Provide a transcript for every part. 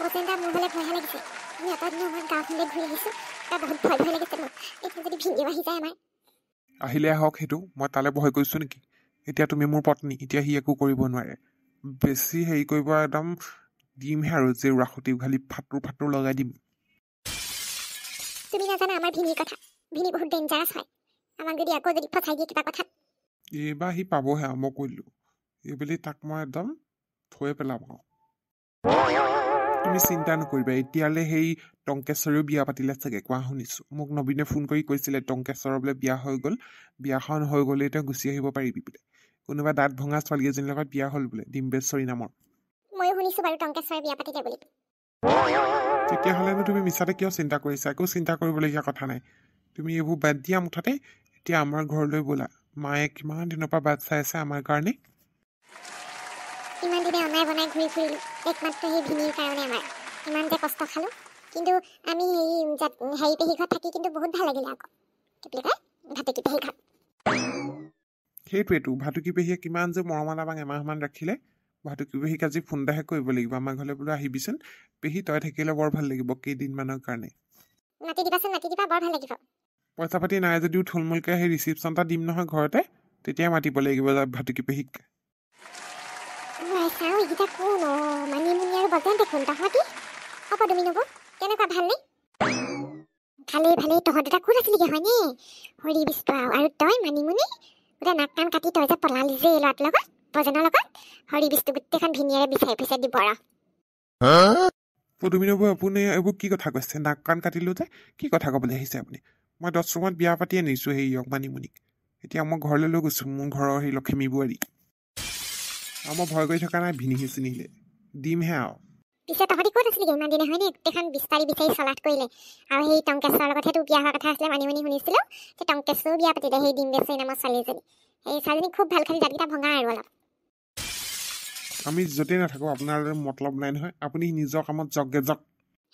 বসেন্দা মোৰ হলে ভয় লাগিছে আমি এটা দিন আমাৰ গাঁওখনলৈ ঘূৰি আহিছোঁ তাৰ বহুত ভয় লাগিছে মোৰ এতিয়া যদি ভিনিও আহি যায় আমাৰ আহিলে আহক সেইটো মই তালৈ ভয় কৰিছোঁ নেকি এতিয়া তুমি মোৰ পত্নী এতিয়া সি একো কৰিব নোৱাৰে বেছি হেৰি কৰিব একদম দিমহে আৰু যে ৰাসতি খালি ফাটুৰ লগাই দিম তুমি নাজানা আমাৰ ভিনিৰ কথা ভিনি বহুত ডেঞ্জাৰাছ হয় আমাক যদি আকৌ যদি ফচাই দিয়ে কিবা কথাত এইবাৰ সি পাবহে মই কৰিলোঁ এইবুলি তাক মই একদম থৈ পেলাম আৰু তুমি চিন্তা নকৰিবা এতিয়ালৈ সেই টংকেশ্বৰেও বিয়া পাতিলে চাগে কোৱা শুনিছোঁ মোক নবীনে ফোন কৰি কৈছিলে টংকেশ্বৰৰ বোলে বিয়া হৈ গ'ল বিয়াখন হৈ গ'লে এতিয়া গুচি আহিব পাৰিবি বোলে কোনোবা দাঁত ভঙা ছোৱালী এজনীৰ লগত বিয়া হ'ল বোলে ডিম্বেশ্বৰী নামৰ ময়ো শুনিছোঁ বাৰু টংকেশ্বৰে বিয়া পাতিলে বুলি তেতিয়াহ'লেনো তুমি মিছাতে কিয় চিন্তা কৰিছা একো চিন্তা কৰিবলগীয়া কথা নাই তুমি এইবোৰ বাদ দিয়া মুঠতে এতিয়া আমাৰ ঘৰলৈ ব'লা মায়ে কিমান দিনৰ পৰা বাট চাই আছে আমাৰ কাৰণে ইমান দিনে অনাই বনাই ঘূৰি ফুৰিলোঁ একমাত্ৰ সেই ভিনিৰ কাৰণে আমাৰ ইমান যে কষ্ট খালোঁ কিন্তু আমি হেৰি পেহী ঘৰত থাকি কিন্তু বহুত ভাল লাগিলে আকৌ কি বুলি কয় ভাটকি পেহী ঘৰত সেইটোৱেতো ভাটুকি পেহীয়ে কিমান যে মৰমত আমাক এমাহমান ৰাখিলে ভাটুকি পেহীক আজি ফোন এটাহে কৰিব লাগিব আমাৰ ঘৰলৈ বোলো আহিবিচোন পেহী তই থাকিলে বৰ ভাল লাগিব কেইদিনমানৰ কাৰণে মাতি দিবাচোন মাতি দিবা বৰ ভাল লাগিব পইচা পাতি নাই যদিও থুলমূলকৈ সেই ৰিচিপশ্যন এটা দিম নহয় ঘৰতে তেতিয়াই মাতিব লাগিব ভাটুকি পেহীক চাওঁ এইকেইটা কোন মানিমুনি আৰু বজেন্তে কোন তহঁতি হ'ব তুমি নব কেনেকুৱা ভালনে ভালেই তহঁত দুটা কোন আছিলিগে হয়নে হৰি বিষ্ণু আৰু তই মানিমুনি গোটেই নাক কাণ কাটি তই যে পলালি যে এই ল'ৰাটোৰ লগত বজেনৰ লগত হৰি বিষ্ণু গোটেইখন ভিনিয়েৰে বিচাৰি ফুৰিছে দিব আৰু তুমি নব আপুনি এইবোৰ কি কথা কৈছে নাক কাণ কাটিলোঁ যে কি কথা ক'বলৈ আহিছে আপুনি মই 10 ৰুমত বিয়া পাতি আনিছোঁ সেই মানিমুনিক এতিয়া মই ঘৰলৈ লৈ গৈছোঁ মোৰ ঘৰৰ সেই লখিমী বোৱাৰী আৰু মই ভয় কৰি থকা নাই ভিনিহি চিনিলে দিমহে আৰু পিছে তহঁতি ক'ত আছিলিগে ইমান দিনে হয়নে গোটেইখন বিচাৰি চলাট কৰিলে আৰু সেই টংকেশ্বৰৰ লগতহে তোৰ বিয়া হোৱা কথা আছিলে মানিমুনি শুনিছিলোঁ সেই টংকেশ্বৰেও বিয়া পাতিলে সেই ডিম্বেশ্বৰী নামৰ ছোৱালীজনী সেই ছোৱালীজনী খুব ভাল খালি দাঁতকেইটা ভঙা আৰু অলপ আমি য'তেই নাথাকোঁ আপোনাৰ মতলব নাই নহয় আপুনি নিজৰ কামত যাওকগে যাওক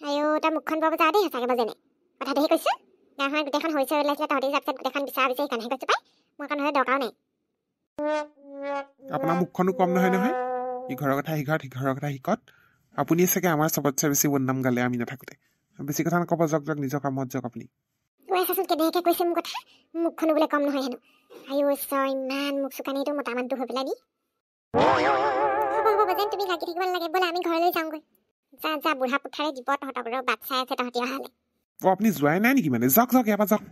আইও তই মুখখন বৰ বজাৰ দেই সঁচাকৈ বজেনে কথাটোহে কৈছোঁ গাঁওখনত গোটেইখন হৈছে ওলাইছিলে তহঁতি যোৱাৰ পিছত গোটেইখন বিচাৰি সেইকাৰণেহে কৈছোঁ পাই মোৰ এখন হ'লে দৰকাৰ নাই আপোনাৰ মুখখনো কম নহয় ইঘৰৰ কথা সিঘৰৰ কথা সিকত আপুনি চাগে আমাৰ চবতছে বেছি বদনাম গালে আমি নাথাকোঁতে বেছি কথা নক'ব যাওক নিজৰ কামত যাওক আপুনি কৈ আছাচোন কেনেকৈ কৈছে মোৰ কথা মুখখনো বোলে কম নহয় হেনো আইও ঈশ্বৰ ইমান মুখ চুকানিটো মতা মানুহটো হৈ পেলাই দি হ'ব যেন তুমি লাগি থাকিব নালাগে বোলে আমি ঘৰলৈ যাওঁগৈ যা বুঢ়া পুঠাৰে দিব তহঁতক বাট চাই আছে তহঁতি অহালে আপুনি যোৱাই নাই নেকি মানে যাওক ইয়াৰ পৰা যাওক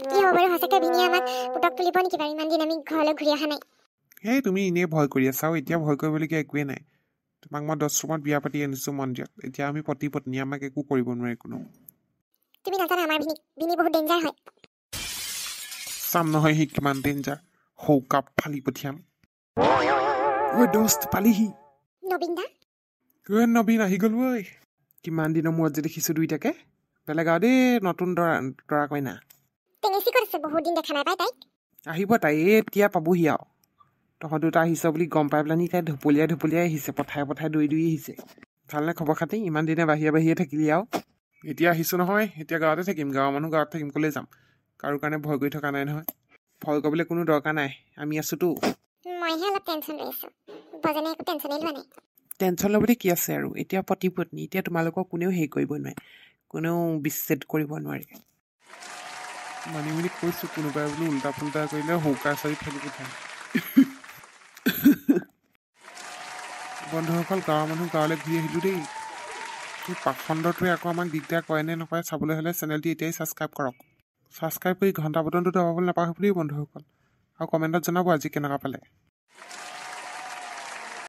কি হ'ব বাৰু সঁচাকৈ ভিনিয়ে আমাক পুতক তুলিব নেকি বাৰু ইমান দিন আমি ঘৰলৈ ঘূৰি অহা নাই সেই তুমি এনেই ভয় কৰি আছা আৰু এতিয়া ভয় কৰিবলগীয়া একোৱেই নাই তোমাক মই 10 ৰুমত বিয়া পাতি আনিছোঁ মন্দিৰত এতিয়া আমি পতি পত্নী আমাক একো কৰিব নোৱাৰে কোনো তুমি নাজানা আমাৰ ভিনি বহুত ডেঞ্জাৰ হয় চাম নহয় সি কিমান ডেঞ্জাৰ কাপ ফালি পঠিয়াম দোস্ত পালিহি নবীন দা নবীন আহি গ'ল ঐ কিমান দিনৰ মূৰত যে দেখিছোঁ দুইটাকে বেলেগ আৰু দেই নতুন দৰা কইনা টেঙেচি ক'ত আছে বহুত দিন দেখা নাই পাই তাইক আহিব তাই এতিয়া পাবহি আৰু তহঁত দুটা আহিছ বুলি গম পাই পেলাই তাই ঢপলিয়াই আহিছে পথাৰে দৌৰি আহিছে ভালনে খবৰ খাতি ইমান দিনে বাহিৰে থাকিলি আৰু এতিয়া আহিছোঁ নহয় এতিয়া গাঁৱতে থাকিম গাঁৱৰ মানুহ গাঁৱত থাকিম ক'লৈ যাম কাৰো কাৰণে ভয় কৰি থকা নাই নহয় ভয় কৰিবলৈ কোনো দৰকাৰ নাই আমি আছোঁতো মইহে অলপ টেনশ্যন লৈ আছোঁ বজনে একো টেনশ্যনেই লোৱা নাই টেনশ্যন ল'বলৈ কি আছে আৰু এতিয়া পতি পত্নী এতিয়া তোমালোকক কোনেও হেৰি কৰিব নোৱাৰে কোনেও বিচ্ছেদ কৰিব নোৱাৰে মানিমুনি কৈছোঁ কোনোবাই বোলো উল্টা ফুল্টা কৰিলে হৌকা চাৰি ফালি পঠায় বন্ধুসকল গাঁৱৰ মানুহ গাঁৱলৈ ঘূৰি আহিলোঁ দেই এই পাখণ্ডটোৱে আকৌ আমাক দিগদাৰ কৰে নে নকৰে চাবলৈ হ'লে চেনেলটি এতিয়াই ছাবস্ক্ৰাইব কৰক ছাবস্ক্ৰাইব কৰি ঘণ্টা বটনটো দবাবলৈ নাপাহৰিব দেই বন্ধুসকল আৰু কমেণ্টত জনাব আজি কেনেকুৱা পালে